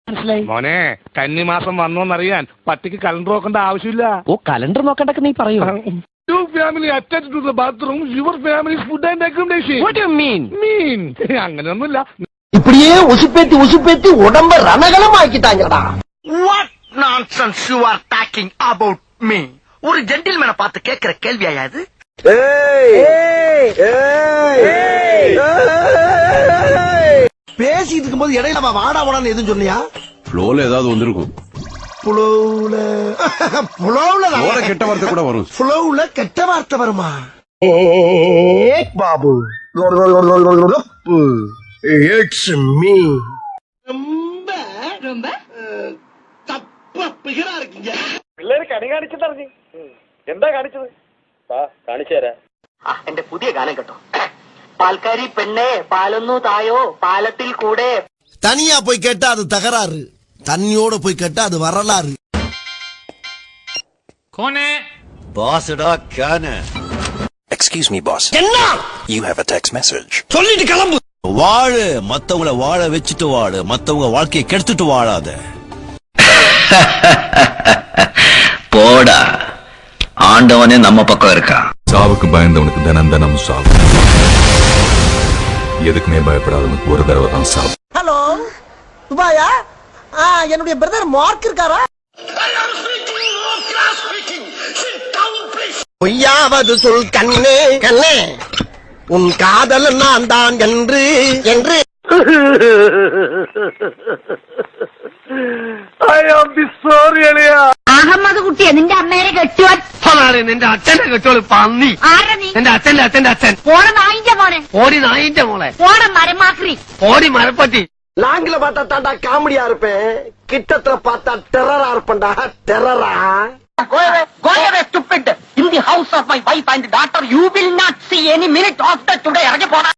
മനസ്സിലായി മോനെ കന്നിമാസം വന്നോന്നറിയാൻ പട്ടിക്ക് കലണ്ടർ നോക്കേണ്ട ആവശ്യമില്ല. ഓ കലണ്ടർ നോക്കണ്ടൊക്കെ നീ പറയൂ. Your family attached to the bathroom, your family's food and accommodation. What do you mean? അങ്ങനെയൊന്നുമില്ല. இப்படியே உசுப்பேத்தி உசுப்பேத்தி உடம்ப ரணகலமாக்கிட்டாங்கடா. What nonsense you are talking about me? ஒரு ஜென்டில்மேனை பார்த்து கேட்கிற கேள்வியா இது? பேசிட்டு இருக்கும்போது இடையில வாடா வாடான்னு எதுவும் சொன்னியா? ஃப்ளோல ஏதாவது வந்திருக்கும். புலவுல கெட்ட வார்த்தை கூட வரும். புலவுல கெட்ட வார்த்தை வருமா? Babu it's me. ரொம்ப ரொம்ப தப்பா பிகரா இருக்கீங்க. പിള്ളേര് കണി കാണിച്ചു തറഞ്ഞു. എന്താ കാണിച്ചത്? കാണിച്ചു തരാം. എന്റെ പുതിയ ഗാനം കേട്ടോ. പാൽക്കാരി പെണ്ണെ പാലൊന്നു തായോ പാലത്തിൽ കൂടെ. தனியா போய் கேட்டா அது தகராறு, தண்ணியோட போய் கேட்டா அது வரலாறு. பாஸ்டா கான. Excuse me, boss. என்ன? You have a text message. சொல்லிட்டு கிளம்பு. வாழு, மத்தவங்கள வாழ வச்சுட்டு வாழு, மத்தவங்க வாழ்க்கையை கெடுத்துட்டு வாழாத. போடா, ஆண்டவனே நம்ம பக்கம் இருக்கா. சாவுக்கு பயந்தவனுக்கு தினம் தினம் சாவு, எதுக்குமே பயப்படாதவனுக்கு ஒரு தடவை தான் சாவு. ஹலோ துபாயா? என்னுடைய பிரதர் மார்க் இருக்காரா? பொய்யாவது சொல் கண்ணே கண்ணே, உன் காதல் நான் தான் என்று என்று. അഹമ്മദ് കുട്ടിയെ നിന്റെ അമ്മേനെ കെട്ടുവാൻ. നിന്റെ അച്ഛനെ കെട്ടോളൂ പന്നി. ആരാ നീ? എന്റെ അച്ഛന്റെ അച്ഛൻ. പോണ നായിന്റെ മോനെ. ഓടി നായിന്റെ മോളെ. പോണ മരമാക്രി. ഓടി மரப்பட்டி. லாங்கில பார்த்தா தாண்டா காமெடியா இருப்பேன், கிட்டத்துல பார்த்தா டெரரா இருப்பேன்டா. டெரரா. Go away, stupid. In the house of my wife and daughter, you will not see any minute after today. இறங்கி போனா.